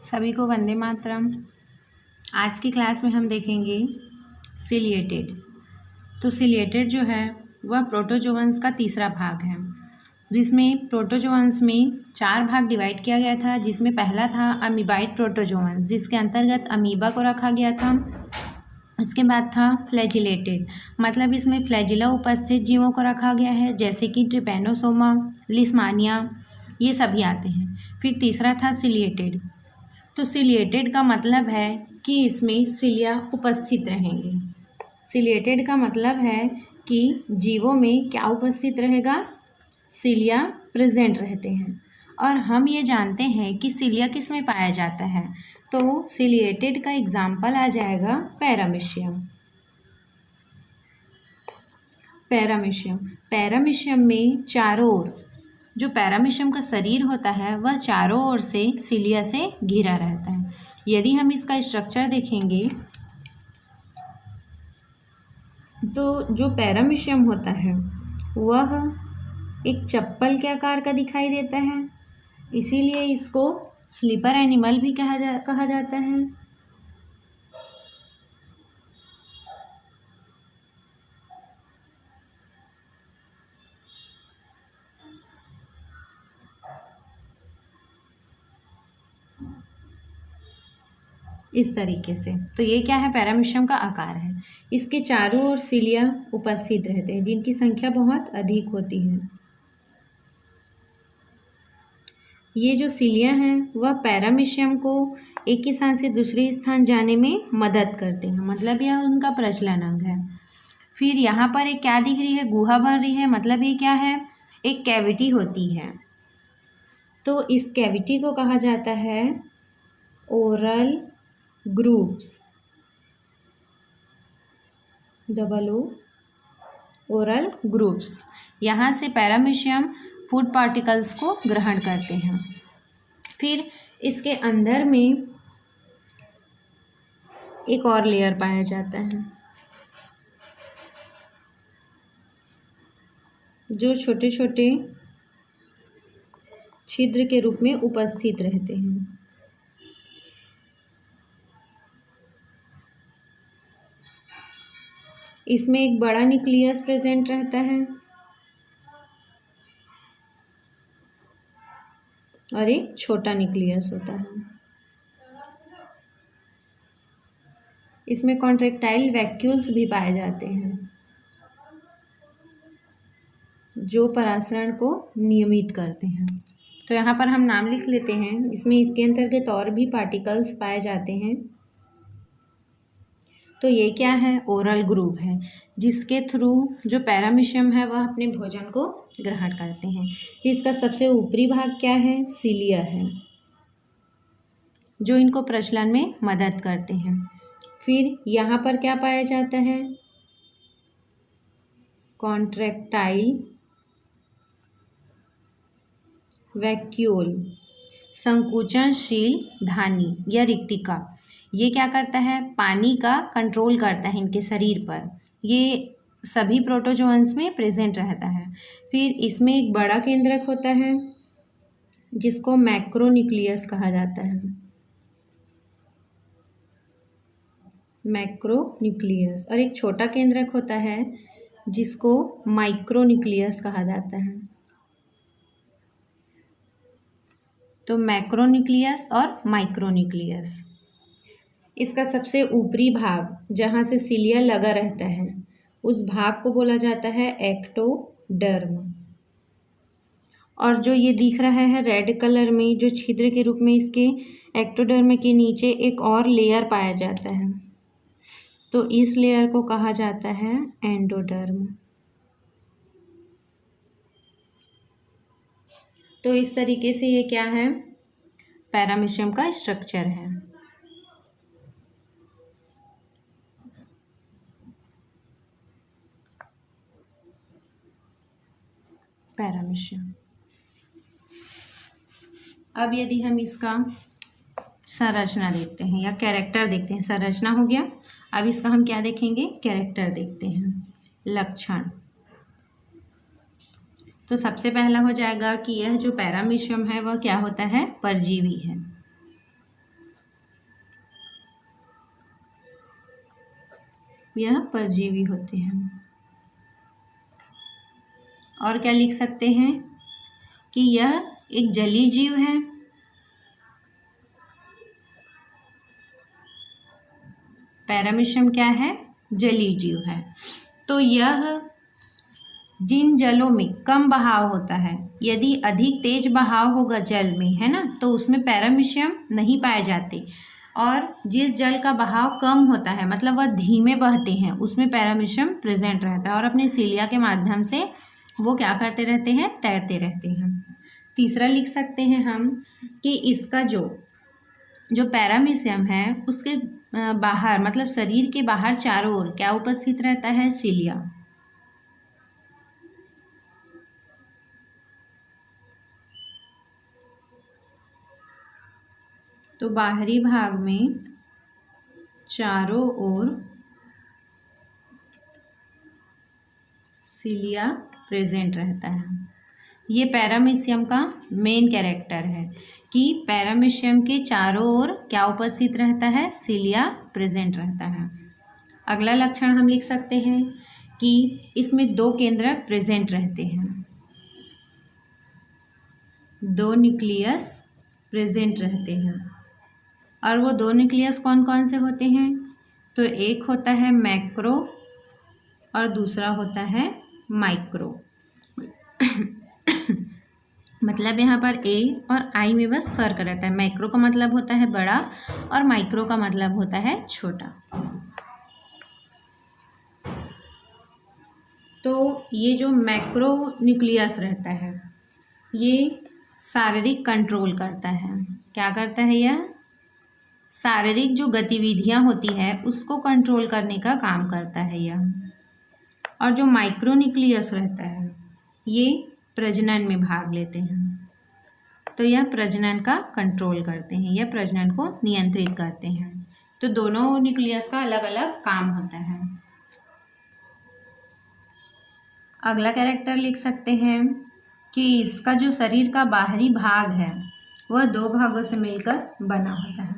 सभी को वंदे मातरम। आज की क्लास में हम देखेंगे सिलिएटेड। तो सिलिएटेड जो है वह प्रोटोजोअन्स का तीसरा भाग है, जिसमें प्रोटोजोअन्स में 4 भाग डिवाइड किया गया था। जिसमें पहला था अमीबाइड प्रोटोजोअन्स, जिसके अंतर्गत अमीबा को रखा गया था। उसके बाद था फ्लैजिलेटेड, मतलब इसमें फ्लैजिला उपस्थित जीवों को रखा गया है, जैसे कि ट्रिपैनोसोमा, लिस्मानिया, ये सभी आते हैं। फिर तीसरा था सिलिएटेड। तो सिलिएटेड का मतलब है कि इसमें सिलिया उपस्थित रहेंगे। सिलिएटेड का मतलब है कि जीवों में क्या उपस्थित रहेगा, सिलिया प्रेजेंट रहते हैं। और हम ये जानते हैं कि सिलिया किस में पाया जाता है, तो सिलिएटेड का एग्जाम्पल आ जाएगा पैरामीशियम। पैरामीशियम में चारों ओर, जो पैरामीशियम का शरीर होता है वह चारों ओर से सिलिया से घिरा रहता है। यदि हम इसका स्ट्रक्चर देखेंगे तो जो पैरामीशियम होता है वह एक चप्पल के आकार का दिखाई देता है, इसीलिए इसको स्लीपर एनिमल भी कहा जाता है। इस तरीके से। तो ये क्या है, पैरामीशियम का आकार है। इसके चारों ओर सिलिया उपस्थित रहते हैं, जिनकी संख्या बहुत अधिक होती है। ये जो सिलिया हैं वह पैरामीशियम को एक ही स्थान से दूसरे स्थान जाने में मदद करते हैं, मतलब यह उनका प्रजनन अंग है। फिर यहाँ पर एक क्या दिख रही है, गुहा बन रही है, मतलब ये क्या है, एक कैविटी होती है। तो इस कैविटी को कहा जाता है ओरल ग्रूव्स, ओरल ग्रूव्स। यहाँ से पैरामीशियम फूड पार्टिकल्स को ग्रहण करते हैं। फिर इसके अंदर में एक और लेयर पाया जाता है, जो छोटे छोटे छिद्र के रूप में उपस्थित रहते हैं। इसमें एक बड़ा न्यूक्लियस प्रेजेंट रहता है और एक छोटा न्यूक्लियस होता है। इसमें कॉन्ट्रैक्टाइल वैक्यूल्स भी पाए जाते हैं, जो परासरण को नियमित करते हैं। तो यहाँ पर हम नाम लिख लेते हैं। इसमें इसके अंतर्गत और भी पार्टिकल्स पाए जाते हैं। तो ये क्या है, ओरल ग्रूव है, जिसके थ्रू जो पैरामीशियम है वह अपने भोजन को ग्रहण करते हैं। इसका सबसे ऊपरी भाग क्या है, सिलिया है, जो इनको प्रजनन में मदद करते हैं। फिर यहाँ पर क्या पाया जाता है, कॉन्ट्रैक्टाइल वैक्यूल, संकुचनशील धानी या रिक्तिका। ये क्या करता है, पानी का कंट्रोल करता है इनके शरीर पर। ये सभी प्रोटोजोअन्स में प्रेजेंट रहता है। फिर इसमें एक बड़ा केंद्रक होता है, जिसको मैक्रोन्यूक्लियस कहा जाता है। मैक्रोन्यूक्लियस। और एक छोटा केंद्रक होता है, जिसको माइक्रोन्यूक्लियस कहा जाता है। तो मैक्रोन्यूक्लियस और माइक्रोन्यूक्लियस। इसका सबसे ऊपरी भाग, जहाँ से सिलिया लगा रहता है, उस भाग को बोला जाता है एक्टोडर्म। और जो ये दिख रहा है रेड कलर में, जो छिद्र के रूप में, इसके एक्टोडर्म के नीचे एक और लेयर पाया जाता है, तो इस लेयर को कहा जाता है एंडोडर्म। तो इस तरीके से ये क्या है, पैरामीशियम का स्ट्रक्चर है। पैरामीशियम। अब यदि हम इसका संरचना देखते हैं या कैरेक्टर देखते हैं, संरचना हो गया, अब इसका हम क्या देखेंगे, कैरेक्टर देखते हैं, लक्षण। तो सबसे पहला हो जाएगा कि यह जो पैरामीशियम है वह क्या होता है, परजीवी है। यह परजीवी होते हैं। और क्या लिख सकते हैं कि यह एक जलीय जीव है। पैरामीशियम क्या है? जलीय जीव है। तो यह जिन जलों में कम बहाव होता है, यदि अधिक तेज बहाव होगा जल में, है ना, तो उसमें पैरामीशियम नहीं पाए जाते। और जिस जल का बहाव कम होता है, मतलब वह धीमे बहते हैं, उसमें पैरामीशियम प्रेजेंट रहता है और अपने सीलिया के माध्यम से वो क्या करते रहते हैं? तैरते रहते हैं। तीसरा लिख सकते हैं हम कि इसका जो पैरामीशियम है उसके बाहर, मतलब शरीर के बाहर चारों ओर क्या उपस्थित रहता है? सीलिया। तो बाहरी भाग में चारों ओर सीलिया प्रेजेंट रहता है। ये पैरामीशियम का मेन कैरेक्टर है कि पैरामीशियम के चारों ओर क्या उपस्थित रहता है? सीलिया प्रेजेंट रहता है। अगला लक्षण हम लिख सकते हैं कि इसमें 2 केंद्रक प्रेजेंट रहते हैं, 2 न्यूक्लियस प्रेजेंट रहते हैं। और वो 2 न्यूक्लियस कौन कौन से होते हैं? तो एक होता है मैक्रो और दूसरा होता है माइक्रो। मतलब यहाँ पर ए और आई में बस फर्क रहता है। मैक्रो का मतलब होता है बड़ा और माइक्रो का मतलब होता है छोटा। तो ये जो मैक्रो न्यूक्लियस रहता है ये शारीरिक कंट्रोल करता है। क्या करता है? यह शारीरिक जो गतिविधियां होती है उसको कंट्रोल करने का काम करता है यह। और जो माइक्रो न्यूक्लियस रहता है ये प्रजनन में भाग लेते हैं। तो यह प्रजनन का कंट्रोल करते हैं, यह प्रजनन को नियंत्रित करते हैं। तो दोनों न्यूक्लियस का अलग अलग काम होता है। अगला कैरेक्टर लिख सकते हैं कि इसका जो शरीर का बाहरी भाग है वह 2 भागों से मिलकर बना होता है।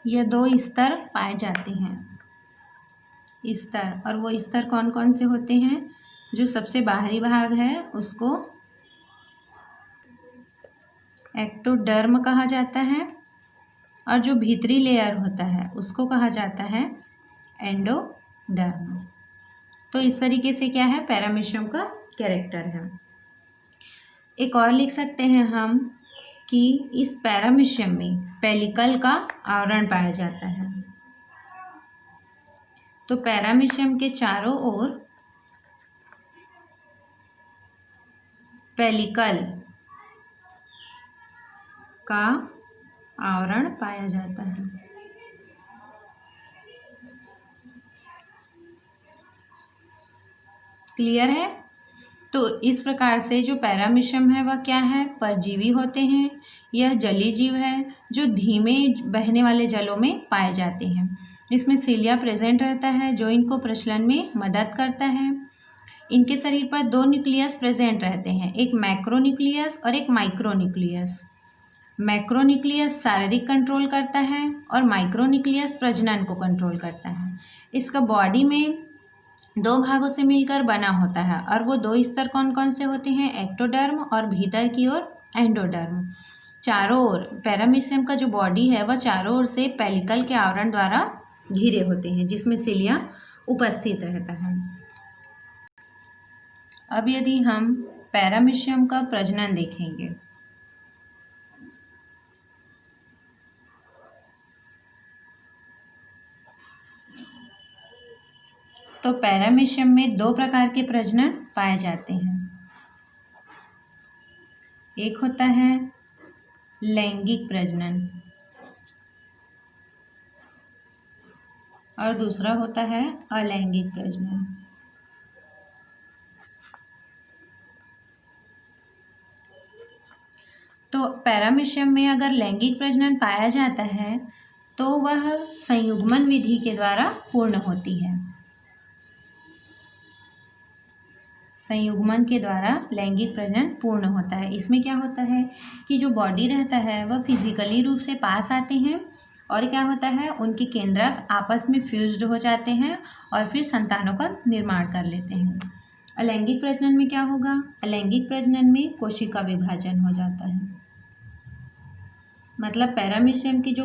यह 2 स्तर पाए जाते हैं, स्तर। और वो स्तर कौन कौन से होते हैं? जो सबसे बाहरी भाग है उसको एक्टोडर्म कहा जाता है और जो भीतरी लेयर होता है उसको कहा जाता है एंडोडर्म। तो इस तरीके से क्या है? पैरामीशियम का कैरेक्टर है। एक और लिख सकते हैं हम कि इस पैरामीशियम में पेलिकल का आवरण पाया जाता है। तो पैरामीशियम के चारों ओर पेलिकल का आवरण पाया जाता है। क्लियर है? तो इस प्रकार से जो पैरामीशियम है वह क्या है? परजीवी होते हैं। यह जलीय जीव है जो धीमे बहने वाले जलों में पाए जाते हैं। इसमें सीलिया प्रेजेंट रहता है जो इनको प्रचलन में मदद करता है। इनके शरीर पर 2 न्यूक्लियस प्रेजेंट रहते हैं, एक मैक्रो न्यूक्लियस और एक माइक्रो न्यूक्लियस। मैक्रो न्यूक्लियस शारीरिक कंट्रोल करता है और माइक्रो न्यूक्लियस प्रजनन को कंट्रोल करता है। इसका बॉडी में 2 भागों से मिलकर बना होता है और वो 2 स्तर कौन कौन से होते हैं? एक्टोडर्म और भीतर की ओर एंडोडर्म। चारों ओर पैरामीशियम का जो बॉडी है वह चारों ओर से पेलिकल के आवरण द्वारा घिरे होते हैं जिसमें सीलिया उपस्थित रहता है। अब यदि हम पैरामीशियम का प्रजनन देखेंगे तो पैरामीशियम में 2 प्रकार के प्रजनन पाए जाते हैं। एक होता है लैंगिक प्रजनन और दूसरा होता है अलैंगिक प्रजनन। तो पैरामीशियम में अगर लैंगिक प्रजनन पाया जाता है तो वह संयुग्मन विधि के द्वारा पूर्ण होती है। संयुग्मन के द्वारा लैंगिक प्रजनन पूर्ण होता है। इसमें क्या होता है कि जो बॉडी रहता है वह फिजिकली रूप से पास आते हैं और क्या होता है, उनके केंद्रक आपस में फ्यूज्ड हो जाते हैं और फिर संतानों का निर्माण कर लेते हैं। अलैंगिक प्रजनन में क्या होगा, अलैंगिक प्रजनन में कोशिका विभाजन हो जाता है, मतलब पैरामीशियम की जो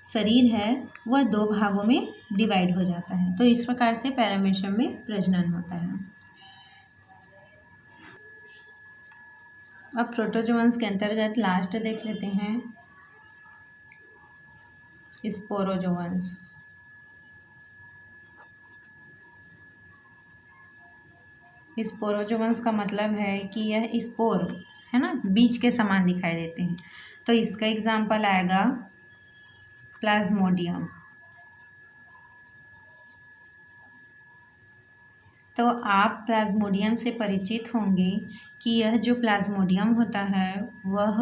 शरीर है वह दो भागों में डिवाइड हो जाता है। तो इस प्रकार से पैरामीशियम में प्रजनन होता है। अब प्रोटोजोअन्स के अंतर्गत लास्ट देख लेते हैं स्पोरोजोअन्स। स्पोरोजोअन्स का मतलब है कि यह स्पोर है ना, बीज के समान दिखाई देते हैं। तो इसका एग्जाम्पल आएगा प्लाज्मोडियम। तो आप प्लाज्मोडियम से परिचित होंगे कि यह जो प्लाज्मोडियम होता है वह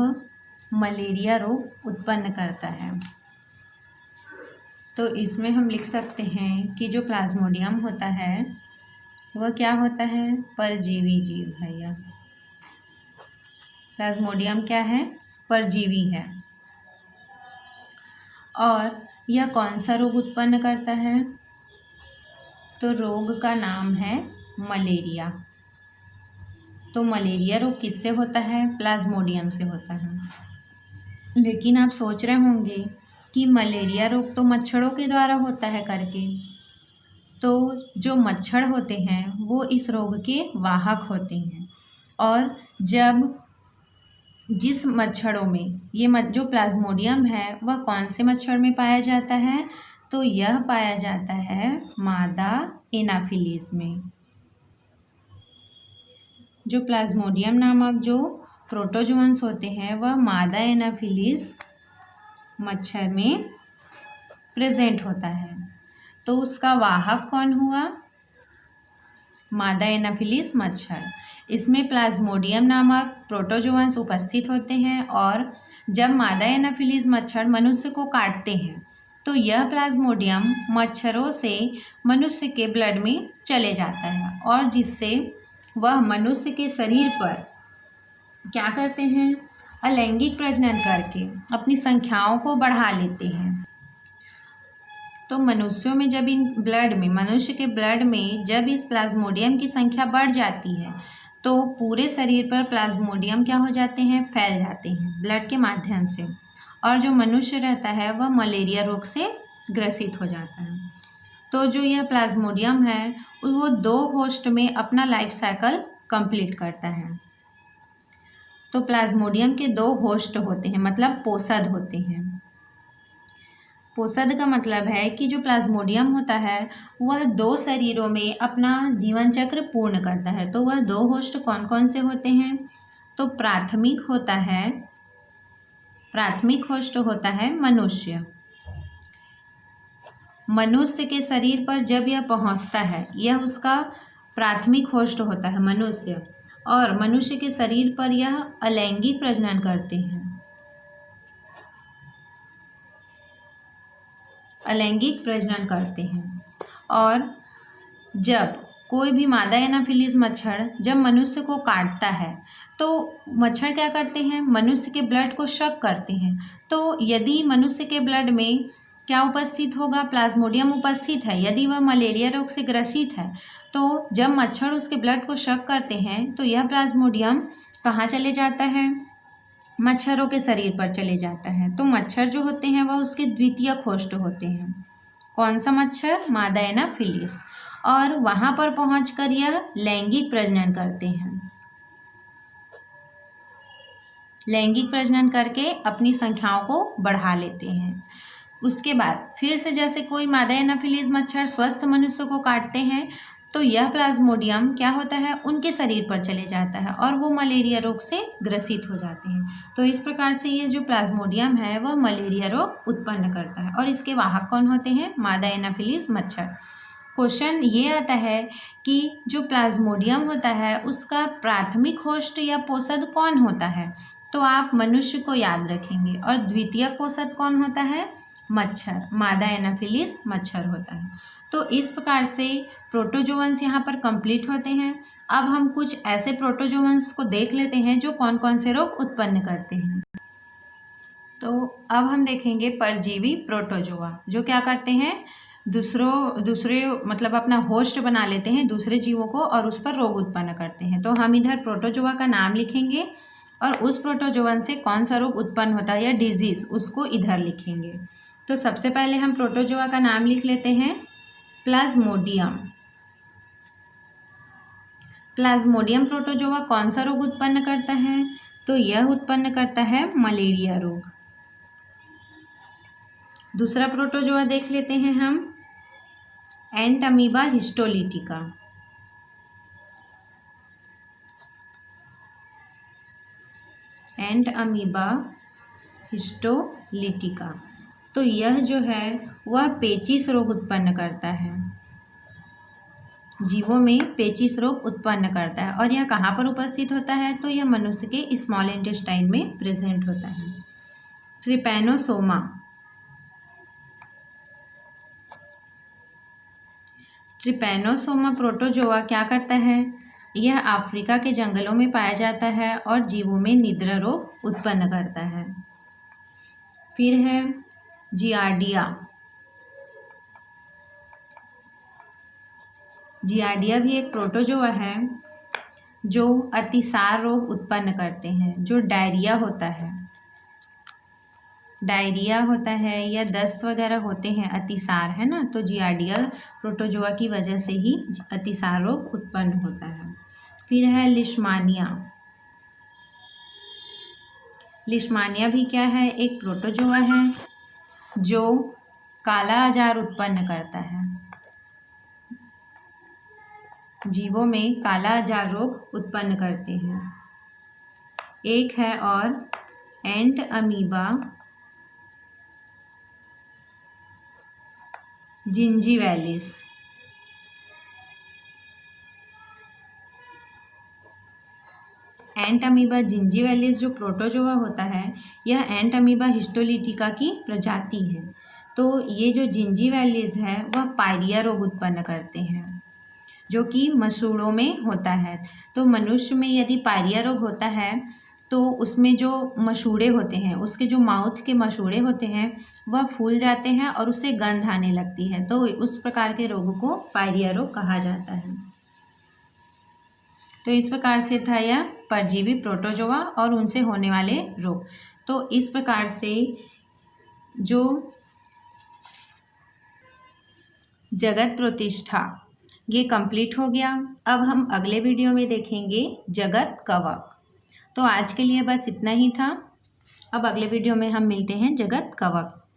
मलेरिया रोग उत्पन्न करता है। तो इसमें हम लिख सकते हैं कि जो प्लाज्मोडियम होता है वह क्या होता है, परजीवी जीव है। यह प्लाज्मोडियम क्या है, परजीवी है। और यह कौन सा रोग उत्पन्न करता है, तो रोग का नाम है मलेरिया। तो मलेरिया रोग किससे होता है, प्लाज्मोडियम से होता है। लेकिन आप सोच रहे होंगे कि मलेरिया रोग तो मच्छरों के द्वारा होता है करके। तो जो मच्छर होते हैं वो इस रोग के वाहक होते हैं। और जब जिस मच्छरों में ये जो प्लाज्मोडियम है वह कौन से मच्छर में पाया जाता है, तो यह पाया जाता है मादा एनाफिलीज में। जो प्लाज्मोडियम नामक जो प्रोटोजोअन्स होते हैं वह मादा एनाफिलीज मच्छर में प्रेजेंट होता है। तो उसका वाहक कौन हुआ, मादा एनाफिलीज मच्छर। इसमें प्लाज्मोडियम नामक प्रोटोजोअन्स उपस्थित होते हैं और जब मादा एनाफिलीज मच्छर मनुष्य को काटते हैं तो यह प्लाज्मोडियम मच्छरों से मनुष्य के ब्लड में चले जाता है और जिससे वह मनुष्य के शरीर पर क्या करते हैं, अलैंगिक प्रजनन करके अपनी संख्याओं को बढ़ा लेते हैं। तो मनुष्यों में जब इन ब्लड में, मनुष्य के ब्लड में जब इस प्लाज्मोडियम की संख्या बढ़ जाती है तो पूरे शरीर पर प्लाज्मोडियम क्या हो जाते हैं, फैल जाते हैं ब्लड के माध्यम से। और जो मनुष्य रहता है वह मलेरिया रोग से ग्रसित हो जाता है। तो जो यह प्लाज्मोडियम है वो 2 होस्ट में अपना लाइफ साइकिल कंप्लीट करता है। तो प्लाज्मोडियम के 2 होस्ट होते हैं, मतलब पोषद होते हैं। पोषद का मतलब है कि जो प्लाज्मोडियम होता है वह 2 शरीरों में अपना जीवन चक्र पूर्ण करता है। तो वह 2 होस्ट कौन कौन से होते हैं, तो प्राथमिक होस्ट होता है मनुष्य। मनुष्य के शरीर पर जब यह पहुंचता है, यह उसका प्राथमिक होस्ट होता है मनुष्य, और मनुष्य के शरीर पर यह अलैंगिक प्रजनन करते हैं। अलैंगिक प्रजनन करते हैं। और जब कोई भी मादा एनाफिलीज मच्छर जब मनुष्य को काटता है तो मच्छर क्या करते हैं, मनुष्य के ब्लड को शक करते हैं। तो यदि मनुष्य के ब्लड में क्या उपस्थित होगा, प्लाज्मोडियम उपस्थित है, यदि वह मलेरिया रोग से ग्रसित है तो जब मच्छर उसके ब्लड को शक करते हैं तो यह प्लाज्मोडियम कहाँ चले जाता है, मच्छरों के शरीर पर चले जाता है। तो मच्छर जो होते हैं वह उसके द्वितीयक होस्ट होते हैं। कौन सा मच्छर, मादा एनाफिलीज। और वहाँ पर पहुँचकर यह लैंगिक प्रजनन करते हैं। लैंगिक प्रजनन करके अपनी संख्याओं को बढ़ा लेते हैं। उसके बाद फिर से जैसे कोई मादा एनाफिलीज मच्छर स्वस्थ मनुष्य को काटते हैं तो यह प्लाज्मोडियम क्या होता है, उनके शरीर पर चले जाता है और वो मलेरिया रोग से ग्रसित हो जाते हैं। तो इस प्रकार से ये जो प्लाज्मोडियम है वह मलेरिया रोग उत्पन्न करता है। और इसके वाहक कौन होते हैं, मादा एनाफिलीज मच्छर। क्वेश्चन ये आता है कि जो प्लाज्मोडियम होता है उसका प्राथमिक होस्ट या पोषद कौन होता है, तो आप मनुष्य को याद रखेंगे। और द्वितीयक पोषद कौन होता है, मच्छर, मादा एनाफिलिस मच्छर होता है। तो इस प्रकार से प्रोटोजोअन्स यहाँ पर कंप्लीट होते हैं। अब हम कुछ ऐसे प्रोटोजोअन्स को देख लेते हैं जो कौन कौन से रोग उत्पन्न करते हैं। तो अब हम देखेंगे परजीवी प्रोटोजोआ, जो क्या करते हैं, दूसरे मतलब अपना होस्ट बना लेते हैं दूसरे जीवों को और उस पर रोग उत्पन्न करते हैं। तो हम इधर प्रोटोजोआ का नाम लिखेंगे और उस प्रोटोजोअन से कौन सा रोग उत्पन्न होता है या डिजीज़, उसको इधर लिखेंगे। तो सबसे पहले हम प्रोटोजोआ का नाम लिख लेते हैं प्लाज्मोडियम। प्लाज्मोडियम प्रोटोजोआ कौन सा रोग उत्पन्न करता है, तो यह उत्पन्न करता है मलेरिया रोग। दूसरा प्रोटोजोआ देख लेते हैं हम, एंट अमीबा हिस्टोलिटिका। एंट अमीबा हिस्टोलिटिका, तो यह जो है वह पेचिस रोग उत्पन्न करता है, जीवों में पेचिस रोग उत्पन्न करता है। और यह कहाँ पर उपस्थित होता है, तो यह मनुष्य के स्मॉल इंटेस्टाइन में प्रेजेंट होता है। ट्रिपैनोसोमा, ट्रिपैनोसोमा प्रोटोजोआ क्या करता है, यह अफ्रीका के जंगलों में पाया जाता है और जीवों में निद्रा रोग उत्पन्न करता है। फिर है जियार्डिया। जियार्डिया भी एक प्रोटोजोआ है जो अतिसार रोग उत्पन्न करते हैं, जो डायरिया होता है या दस्त वगैरह होते हैं, अतिसार है ना, तो जियार्डिया प्रोटोजोआ की वजह से ही अतिसार रोग उत्पन्न होता है। फिर है लिशमानिया। लिशमानिया भी क्या है, एक प्रोटोजोआ है जो काला आजार उत्पन्न करता है, जीवों में काला आजार रोग उत्पन्न करते हैं। एक है और एंट अमीबा जिंजीवैलिस। एंट अमीबा जिंजीवैलिस जो प्रोटोजोआ होता है, यह एंट अमीबा हिस्टोलिटिका की प्रजाति है। तो ये जो जिंजीवैलिस है वह पायरिया रोग उत्पन्न करते हैं, जो कि मसूड़ों में होता है। तो मनुष्य में यदि पायरिया रोग होता है तो उसमें जो मसूड़े होते हैं, उसके जो माउथ के मसूड़े होते हैं वह फूल जाते हैं और उससे गंध आने लगती है, तो उस प्रकार के रोगों को पायरिया रोग कहा जाता है। तो इस प्रकार से था यह परजीवी प्रोटोजोआ और उनसे होने वाले रोग। तो इस प्रकार से जो जगत प्रतिष्ठा ये कंप्लीट हो गया। अब हम अगले वीडियो में देखेंगे जगत कवक। तो आज के लिए बस इतना ही था। अब अगले वीडियो में हम मिलते हैं जगत कवक।